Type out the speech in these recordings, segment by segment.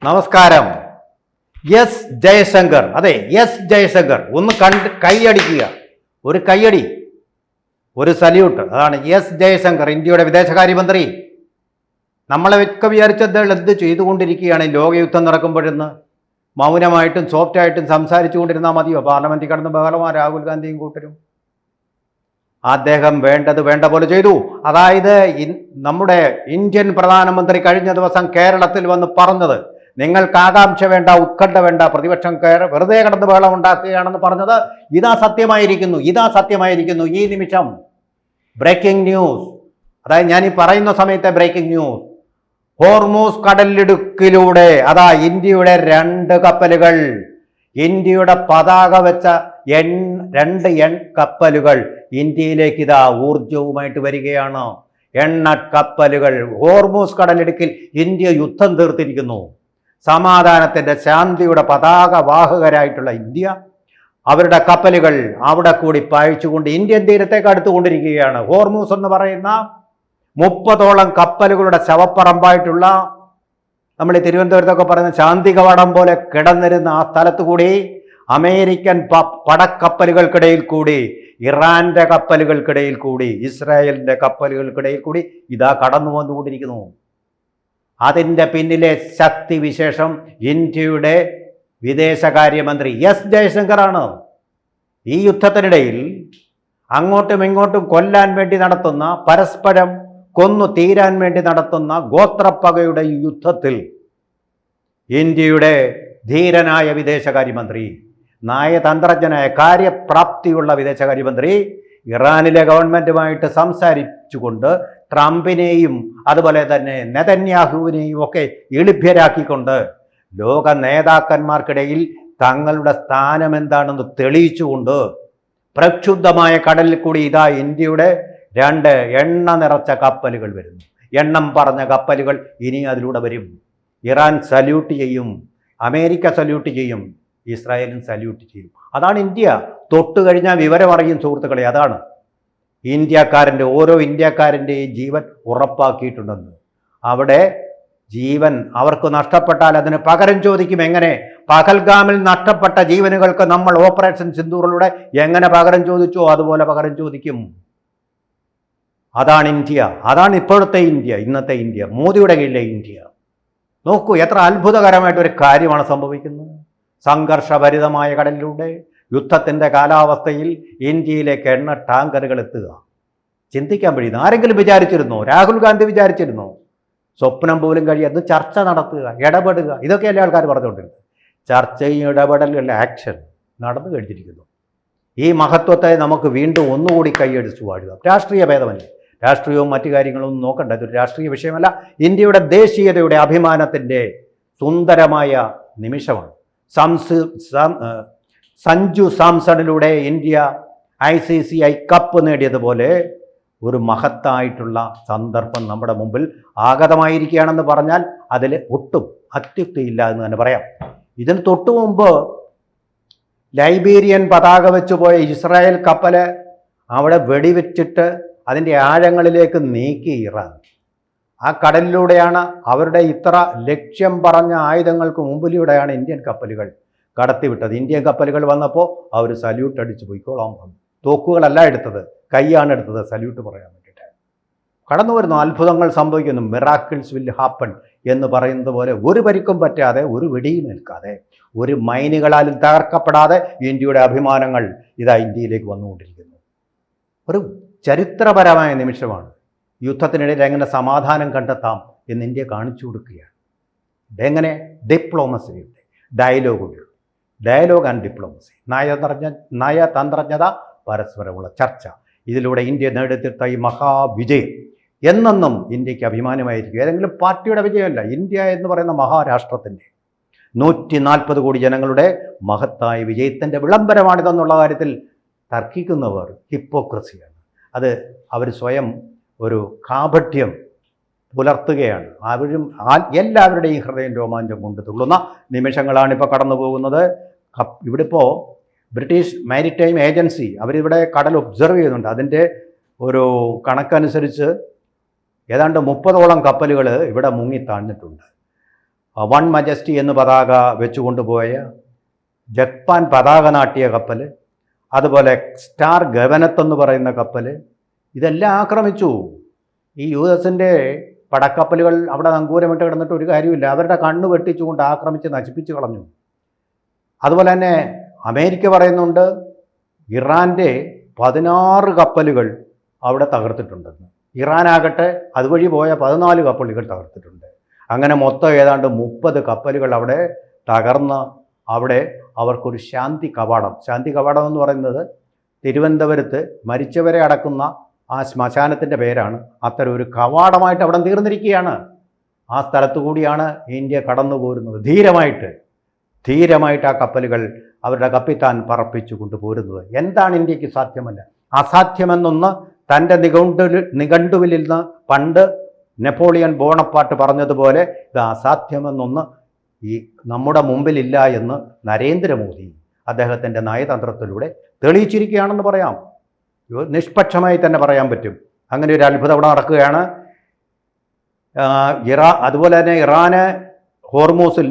നമസ്കാരം. എസ് ജയശങ്കർ, അതെ എസ് ജയശങ്കർ, ഒന്ന് കൈയടിക്കുക, ഒരു കൈയടി, ഒരു സല്യൂട്ട്. അതാണ് എസ് ജയശങ്കർ, ഇന്ത്യയുടെ വിദേശകാര്യമന്ത്രി. നമ്മളെ ഒക്കെ വിചാരിച്ചത് എന്ത് ചെയ്തുകൊണ്ടിരിക്കുകയാണ് ലോകയുദ്ധം നടക്കുമ്പോഴെന്ന്. മൗനമായിട്ടും സോഫ്റ്റായിട്ടും സംസാരിച്ചു കൊണ്ടിരുന്നാൽ മതിയോ? പാർലമെന്റിൽ കടന്ന് ബഹളമാ രാഹുൽ ഗാന്ധിയും കൂട്ടരും. അദ്ദേഹം വേണ്ടത് വേണ്ട പോലെ ചെയ്തു. അതായത് നമ്മുടെ ഇന്ത്യൻ പ്രധാനമന്ത്രി കഴിഞ്ഞ ദിവസം കേരളത്തിൽ വന്ന് പറഞ്ഞത്, നിങ്ങൾക്ക് ആകാംക്ഷ വേണ്ട, ഉത്കണ്ഠ വേണ്ട, പ്രതിപക്ഷം വെറുതെ കിടന്ന് ബഹളം ഉണ്ടാക്കുകയാണെന്ന് പറഞ്ഞത് ഇതാ സത്യമായിരിക്കുന്നു. ഈ നിമിഷം ബ്രേക്കിംഗ് ന്യൂസ്, അതായത് ഞാൻ ഈ പറയുന്ന സമയത്തെ ബ്രേക്കിംഗ് ന്യൂസ്. ഹോർമൂസ് കടലിടുക്കിലൂടെ അതാ ഇന്ത്യയുടെ 2 കപ്പലുകൾ, ഇന്ത്യയുടെ പതാക വെച്ച 2 കപ്പലുകൾ ഇന്ത്യയിലേക്ക് ഇതാ ഊർജവുമായിട്ട് വരികയാണ്. എണ്ണ കപ്പലുകൾ. ഹോർമൂസ് കടലിടുക്കിൽ ഇന്ത്യ യുദ്ധം തീർത്തിരിക്കുന്നു. സമാധാനത്തിന്റെ, ശാന്തിയുടെ പതാക വാഹകരായിട്ടുള്ള ഇന്ത്യ അവരുടെ കപ്പലുകൾ അവിടെ കൂടി പായിച്ചുകൊണ്ട് ഇന്ത്യൻ തീരത്തേക്ക് അടുത്തുകൊണ്ടിരിക്കുകയാണ്. ഹോർമൂസ് എന്ന് പറയുന്ന 30ഓളം കപ്പലുകളുടെ ശവപ്പറമ്പായിട്ടുള്ള, നമ്മൾ ഈ തിരുവനന്തപുരത്തൊക്കെ പറയുന്ന ശാന്തി കവാടം പോലെ കിടന്നിരുന്ന ആ സ്ഥലത്ത് കൂടി അമേരിക്കൻ പടക്കപ്പലുകൾക്കിടയിൽ കൂടി, ഇറാന്റെ കപ്പലുകൾക്കിടയിൽ കൂടി, ഇസ്രായേലിന്റെ കപ്പലുകൾക്കിടയിൽ കൂടി ഇതാ കടന്നു വന്നുകൊണ്ടിരിക്കുന്നു. അതിൻ്റെ പിന്നിലെ ശക്തി വിശേഷം ഇന്ത്യയുടെ വിദേശകാര്യമന്ത്രി എസ് ജയശങ്കറാണ്. ഈ യുദ്ധത്തിനിടയിൽ അങ്ങോട്ടും ഇങ്ങോട്ടും കൊല്ലാൻ വേണ്ടി നടത്തുന്ന, പരസ്പരം കൊന്നു തീരാൻ വേണ്ടി നടത്തുന്ന ഗോത്രപ്പകയുടെ യുദ്ധത്തിൽ ഇന്ത്യയുടെ ധീരനായ വിദേശകാര്യമന്ത്രി, നയതന്ത്രജ്ഞനായ, കാര്യപ്രാപ്തിയുള്ള വിദേശകാര്യമന്ത്രി ഇറാനിലെ ഗവൺമെൻറ്റുമായിട്ട് സംസാരിച്ചുകൊണ്ട് ട്രംപിനെയും അതുപോലെ തന്നെ നെതന്യാഹുവിനെയും ഒക്കെ എളിഭ്യരാക്കിക്കൊണ്ട് ലോക നേതാക്കന്മാർക്കിടയിൽ തങ്ങളുടെ സ്ഥാനം എന്താണെന്ന് തെളിയിച്ചുകൊണ്ട് പ്രക്ഷുബ്ധമായ കടലിൽ കൂടി ഇതാ ഇന്ത്യയുടെ 2 എണ്ണ നിറച്ച കപ്പലുകൾ വരുന്നു. എണ്ണം പറഞ്ഞ കപ്പലുകൾ ഇനി അതിലൂടെ വരും. ഇറാൻ സല്യൂട്ട് ചെയ്യും, അമേരിക്ക സല്യൂട്ട് ചെയ്യും, ഇസ്രായേലും സല്യൂട്ട് ചെയ്യും. അതാണ് ഇന്ത്യ. തൊട്ട് കഴിഞ്ഞാൽ വിവരം അറിയും സുഹൃത്തുക്കളെ. അതാണ് ഓരോ ഇന്ത്യക്കാരൻ്റെയും ജീവൻ ഉറപ്പാക്കിയിട്ടുണ്ടെന്ന്. അവിടെ ജീവൻ അവർക്ക് നഷ്ടപ്പെട്ടാൽ അതിന് പകരം ചോദിക്കും. എങ്ങനെ? പഹൽഗാമിൽ നഷ്ടപ്പെട്ട ജീവനുകൾക്ക് നമ്മൾ ഓപ്പറേഷൻ സിന്ദൂറിലൂടെ എങ്ങനെ പകരം ചോദിച്ചോ അതുപോലെ പകരം ചോദിക്കും. അതാണ് ഇന്ത്യ. അതാണ് ഇപ്പോഴത്തെ ഇന്ത്യ, ഇന്നത്തെ ഇന്ത്യ, മോദിയുടെ കീഴിലെ ഇന്ത്യ. നോക്കൂ, എത്ര അത്ഭുതകരമായിട്ടൊരു കാര്യമാണ് സംഭവിക്കുന്നത്. സംഘർഷഭരിതമായ കടലിലൂടെ യുദ്ധത്തിൻ്റെ കാലാവസ്ഥയിൽ ഇന്ത്യയിലേക്ക് എണ്ണ ടാങ്കറുകൾ എത്തുക. ചിന്തിക്കാൻ കഴിയുന്നു. ആരെങ്കിലും വിചാരിച്ചിരുന്നോ? രാഹുൽ ഗാന്ധി വിചാരിച്ചിരുന്നോ? സ്വപ്നം പോലും കഴിയാതെ ചർച്ച നടത്തുക, ഇടപെടുക, ഇതൊക്കെയല്ലേ ആൾക്കാർ പറഞ്ഞുകൊണ്ടിരുന്നത്. ചർച്ചയും ഇടപെടലും ആക്ഷൻ നടന്നു കഴിഞ്ഞിരിക്കുന്നു. ഈ മഹത്വത്തെ നമുക്ക് വീണ്ടും ഒന്നുകൂടി കൈയടിച്ചു വാഴുക. രാഷ്ട്രീയ ഭേദമല്ലേ, രാഷ്ട്രീയവും മറ്റു കാര്യങ്ങളൊന്നും നോക്കണ്ട. ഇതൊരു രാഷ്ട്രീയ വിഷയമല്ല, ഇന്ത്യയുടെ ദേശീയതയുടെ അഭിമാനത്തിൻ്റെ സുന്ദരമായ നിമിഷമാണ്. സഞ്ജു സാംസണിലൂടെ ഇന്ത്യ ICCI കപ്പ് നേടിയതുപോലെ ഒരു മഹത്തായിട്ടുള്ള സന്ദർഭം നമ്മുടെ മുമ്പിൽ ആഗതമായിരിക്കുകയാണെന്ന് പറഞ്ഞാൽ അതിൽ ഒട്ടും അത്യുക്തിയില്ല എന്ന് തന്നെ പറയാം. ഇതിന് തൊട്ടു മുമ്പ് ലൈബീരിയൻ പതാക വെച്ച് പോയ ഇസ്രായേൽ കപ്പൽ അവിടെ വെടിവെച്ചിട്ട് അതിൻ്റെ ആഴങ്ങളിലേക്ക് നീക്കി ഇറാൻ. ആ കടലിലൂടെയാണ് അവരുടെ ഇത്ര ലക്ഷ്യം പറഞ്ഞ ആയുധങ്ങൾക്ക് മുമ്പിലൂടെയാണ് ഇന്ത്യൻ കപ്പലുകൾ കടത്തിവിട്ടത്. ഇന്ത്യൻ കപ്പലുകൾ വന്നപ്പോൾ അവർ സല്യൂട്ട് അടിച്ച് പോയിക്കോളാൻ പറഞ്ഞു. തോക്കുകളല്ല എടുത്തത്, കൈയാണ് എടുത്തത് സല്യൂട്ട് പറയാൻ വേണ്ടിയിട്ട്. കടന്നു വരുന്നു, അത്ഭുതങ്ങൾ സംഭവിക്കുന്നു. മിറാക്കിൾസ് വിൽ ഹാപ്പൺ എന്ന് പറയുന്നത് പോലെ ഒരു പരിക്കും പറ്റാതെ, ഒരു വെടിയും നിൽക്കാതെ, ഒരു മൈനുകളാലും തകർക്കപ്പെടാതെ ഇന്ത്യയുടെ അഭിമാനങ്ങൾ ഇതാ ഇന്ത്യയിലേക്ക് വന്നുകൊണ്ടിരിക്കുന്നു. ഒരു ചരിത്രപരമായ നിമിഷമാണ്. യുദ്ധത്തിനിടയിൽ എങ്ങനെ സമാധാനം കണ്ടെത്താം എന്ന് ഇന്ത്യ കാണിച്ചു കൊടുക്കുകയാണ്. എങ്ങനെ? ഡിപ്ലോമസിയുടെ ഡയലോഗ് ആൻഡ് ഡിപ്ലോമസി, നയതന്ത്രജ്ഞത, പരസ്പരമുള്ള ചർച്ച. ഇതിലൂടെ ഇന്ത്യ നേടിയെടുത്ത ഈ മഹാവിജയം എന്നെന്നും ഇന്ത്യക്ക് അഭിമാനമായിരിക്കും. ഏതെങ്കിലും പാർട്ടിയുടെ വിജയമല്ല. ഇന്ത്യ എന്ന് പറയുന്ന മഹാരാഷ്ട്രത്തിൻ്റെ 140 കോടി ജനങ്ങളുടെ മഹത്തായ വിജയത്തിൻ്റെ വിളംബരമാണിതെന്നുള്ള കാര്യത്തിൽ തർക്കിക്കുന്നവർ ഹിപ്പോക്രസിയാണ്. അത് അവർ സ്വയം ഒരു കാപട്യം പുലർത്തുകയാണ്. അവരും എല്ലാവരുടെയും ഹൃദയം രോമാഞ്ചം കൊണ്ട് തുള്ളുന്ന നിമിഷങ്ങളാണിപ്പോൾ കടന്നു പോകുന്നത്. ഇവിടെ ഇപ്പോൾ ബ്രിട്ടീഷ് മാരിടൈം ഏജൻസി അവരിവിടെ കടൽ ഒബ്സർവ് ചെയ്യുന്നുണ്ട്. അതിൻ്റെ ഒരു കണക്കനുസരിച്ച് ഏതാണ്ട് 30ഓളം കപ്പലുകൾ ഇവിടെ മുങ്ങി താഴ്ന്നിട്ടുണ്ട്. വൺ മജസ്റ്റി എന്ന് പതാക വെച്ചുകൊണ്ടുപോയ ജപ്പാൻ പതാക നാട്ടിയ കപ്പൽ, അതുപോലെ സ്റ്റാർ ഗവനത്ത് എന്ന് പറയുന്ന കപ്പൽ, ഇതെല്ലാം ആക്രമിച്ചു. ഈ US-ൻ്റെ പടക്കപ്പലുകൾ അവിടെ നങ്കൂരമിട്ട് കിടന്നിട്ട് ഒരു കാര്യമില്ല. അവരുടെ കണ്ണ് വെട്ടിച്ചുകൊണ്ട് ആക്രമിച്ച് നശിപ്പിച്ച് കളഞ്ഞു. അതുപോലെ തന്നെ അമേരിക്ക പറയുന്നുണ്ട് ഇറാൻ്റെ 16 കപ്പലുകൾ അവിടെ തകർത്തിട്ടുണ്ടെന്ന്. ഇറാനാകട്ടെ അതുവഴി പോയ 14 കപ്പലുകൾ തകർത്തിട്ടുണ്ട്. അങ്ങനെ മൊത്തം ഏതാണ്ട് 30 കപ്പലുകൾ അവിടെ തകർന്ന് അവിടെ അവർക്കൊരു ശാന്തി കവാടം എന്ന് പറയുന്നത് തിരുവനന്തപുരത്ത് മരിച്ചവരെ അടക്കുന്ന ആ ശ്മശാനത്തിൻ്റെ പേരാണ്. അത്തരം ഒരു കവാടമായിട്ട് അവിടെ തീർന്നിരിക്കുകയാണ്. ആ സ്ഥലത്തു കൂടിയാണ് ഇന്ത്യ കടന്നു പോരുന്നത്. ധീരമായിട്ട് ആ കപ്പലുകൾ അവരുടെ കപ്പിത്താൻ പറപ്പിച്ചു കൊണ്ടുപോരുന്നത്. എന്താണ് ഇന്ത്യക്ക് സാധ്യമല്ല? അസാധ്യമെന്നൊന്ന് തൻ്റെ നിഘണ്ടുവിൽ നിന്ന് പണ്ട് നെപ്പോളിയൻ ബോണപ്പാർട്ട് പറഞ്ഞതുപോലെ ഇത് അസാധ്യമെന്നൊന്ന് ഈ നമ്മുടെ മുമ്പിലില്ല എന്ന് നരേന്ദ്രമോദി അദ്ദേഹത്തിൻ്റെ നയതന്ത്രത്തിലൂടെ തെളിയിച്ചിരിക്കുകയാണെന്ന് പറയാം. നിഷ്പക്ഷമായി തന്നെ പറയാൻ പറ്റും. അങ്ങനെ ഒരു അത്ഭുതം അവിടെ നടക്കുകയാണ്. അതുപോലെ തന്നെ ഇറാന് ഹോർമൂസിൽ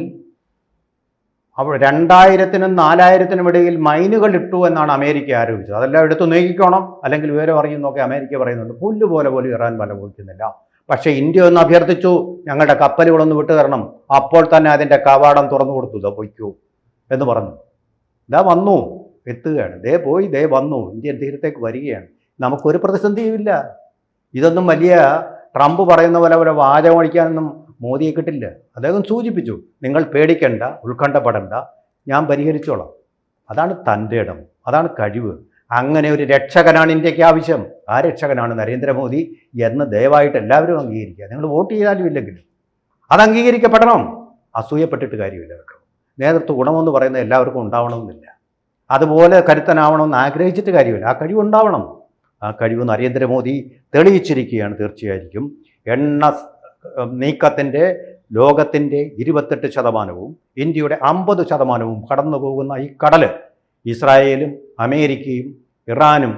2000-നും 4000-നും ഇടയിൽ മൈനുകൾ ഇട്ടു എന്നാണ് അമേരിക്ക ആരോപിച്ചത്. അതെല്ലാം എടുത്തു നീക്കിക്കോണം, അല്ലെങ്കിൽ വിവരം അറിയുന്നൊക്കെ അമേരിക്ക പറയുന്നുണ്ട്. പുല്ലുപോലെ പോലും ഇറാൻ വില പോയിക്കുന്നില്ല. പക്ഷേ ഇന്ത്യ ഒന്ന് അഭ്യർത്ഥിച്ചു, ഞങ്ങളുടെ കപ്പലുകളൊന്ന് വിട്ടുതരണം. അപ്പോൾ തന്നെ അതിൻ്റെ കവാടം തുറന്നു കൊടുത്തു. ഇതാ പൊയ്ക്കൂ എന്ന് പറഞ്ഞു. ഇതാ വന്നു, എത്തുകയാണ്. ദേ വന്നു, ഇന്ത്യൻ തീരത്തേക്ക് വരികയാണ്. നമുക്കൊരു പ്രതിസന്ധിയുമില്ല. ഇതൊന്നും വലിയ ട്രംപ് പറയുന്ന പോലെ വാചകമടിക്കാനൊന്നും മോദിയെ കിട്ടില്ല. അദ്ദേഹം സൂചിപ്പിച്ചു, നിങ്ങൾ പേടിക്കണ്ട, ഉത്കണ്ഠപ്പെടണ്ട, ഞാൻ പരിഹരിച്ചോളാം. അതാണ് തൻ്റെ ഇടം, അതാണ് കഴിവ്. അങ്ങനെ ഒരു രക്ഷകനാണ് ഇന്ത്യക്ക് ആവശ്യം. ആ രക്ഷകനാണ് നരേന്ദ്രമോദി എന്ന് ദയവായിട്ട് എല്ലാവരും അംഗീകരിക്കുക. നിങ്ങൾ വോട്ട് ചെയ്താലും ഇല്ലെങ്കിലും അത് അംഗീകരിക്കപ്പെടണം. അസൂയപ്പെട്ടിട്ട് കാര്യമില്ല കേട്ടോ. നേതൃത്വ ഗുണമെന്ന് പറയുന്നത് എല്ലാവർക്കും ഉണ്ടാവണമെന്നില്ല. അതുപോലെ കരുത്തനാവണമെന്ന് ആഗ്രഹിച്ചിട്ട് കാര്യമില്ല. ആ കഴിവുണ്ടാവണം. ആ കഴിവ് നരേന്ദ്രമോദി തെളിയിച്ചിരിക്കുകയാണ്. തീർച്ചയായിരിക്കും എണ്ണ നീക്കത്തിൻ്റെ ലോകത്തിൻ്റെ 28% ഇന്ത്യയുടെ 50% കടന്നു പോകുന്ന ഈ കടൽ ഇസ്രായേലും അമേരിക്കയും ഇറാനും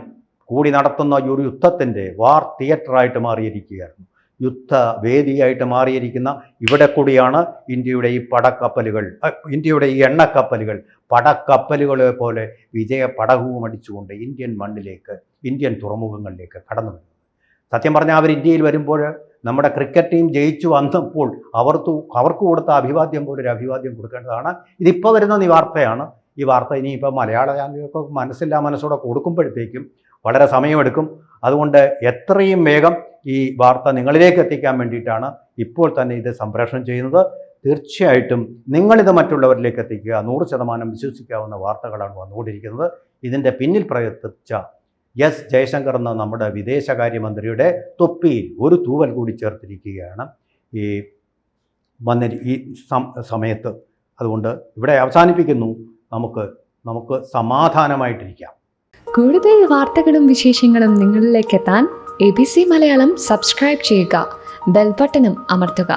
കൂടി നടത്തുന്ന ഒരു യുദ്ധത്തിൻ്റെ വാർ തിയേറ്ററായിട്ട് മാറിയിരിക്കുകയാണ്. യുദ്ധവേദിയായിട്ട് മാറിയിരിക്കുന്ന ഇവിടെ കൂടിയാണ് ഇന്ത്യയുടെ ഈ പടക്കപ്പലുകൾ, ഇന്ത്യയുടെ ഈ എണ്ണക്കപ്പലുകൾ പടക്കപ്പലുകളെ പോലെ വിജയ പടകവും അടിച്ചുകൊണ്ട് ഇന്ത്യൻ മണ്ണിലേക്ക്, ഇന്ത്യൻ തുറമുഖങ്ങളിലേക്ക് കടന്നു വരുന്നത്. സത്യം പറഞ്ഞാൽ അവർ ഇന്ത്യയിൽ വരുമ്പോൾ നമ്മുടെ ക്രിക്കറ്റ് ടീം ജയിച്ചു വന്നപ്പോൾ അവർക്ക് കൊടുത്ത അഭിവാദ്യം പോലൊരു അഭിവാദ്യം കൊടുക്കേണ്ടതാണ്. ഇതിപ്പോൾ വരുന്ന ഈ വാർത്തയാണ്. ഈ വാർത്ത ഇനിയിപ്പോൾ മലയാള ചാനലുകൾക്ക് മനസ്സോടെ കൊടുക്കുമ്പോഴത്തേക്കും വളരെ സമയമെടുക്കും. അതുകൊണ്ട് എത്രയും വേഗം ഈ വാർത്ത നിങ്ങളിലേക്ക് എത്തിക്കാൻ വേണ്ടിയിട്ടാണ് ഇപ്പോൾ തന്നെ ഇത് സംപ്രേഷണം ചെയ്യുന്നത്. തീർച്ചയായിട്ടും നിങ്ങളിത് മറ്റുള്ളവരിലേക്ക് എത്തിക്കുക. 100% വിശ്വസിക്കാവുന്ന വാർത്തകളാണ് വന്നുകൊണ്ടിരിക്കുന്നത്. ഇതിൻ്റെ പിന്നിൽ പ്രയത്നിച്ച എസ് ജയശങ്കർ എന്ന നമ്മുടെ വിദേശകാര്യമന്ത്രിയുടെ തൊപ്പിയിൽ ഒരു തൂവൽ കൂടി ചേർത്തിരിക്കുകയാണ് ഈ സമയത്ത്. അതുകൊണ്ട് ഇവിടെ അവസാനിപ്പിക്കുന്നു. നമുക്ക് സമാധാനമായിട്ടിരിക്കാം. കൂടുതൽ വാർത്തകളും വിശേഷങ്ങളും നിങ്ങളിലേക്ക് എത്താൻ ABC മലയാളം സബ്സ്ക്രൈബ് ചെയ്യുക, ബെൽ ബട്ടണും അമർത്തുക.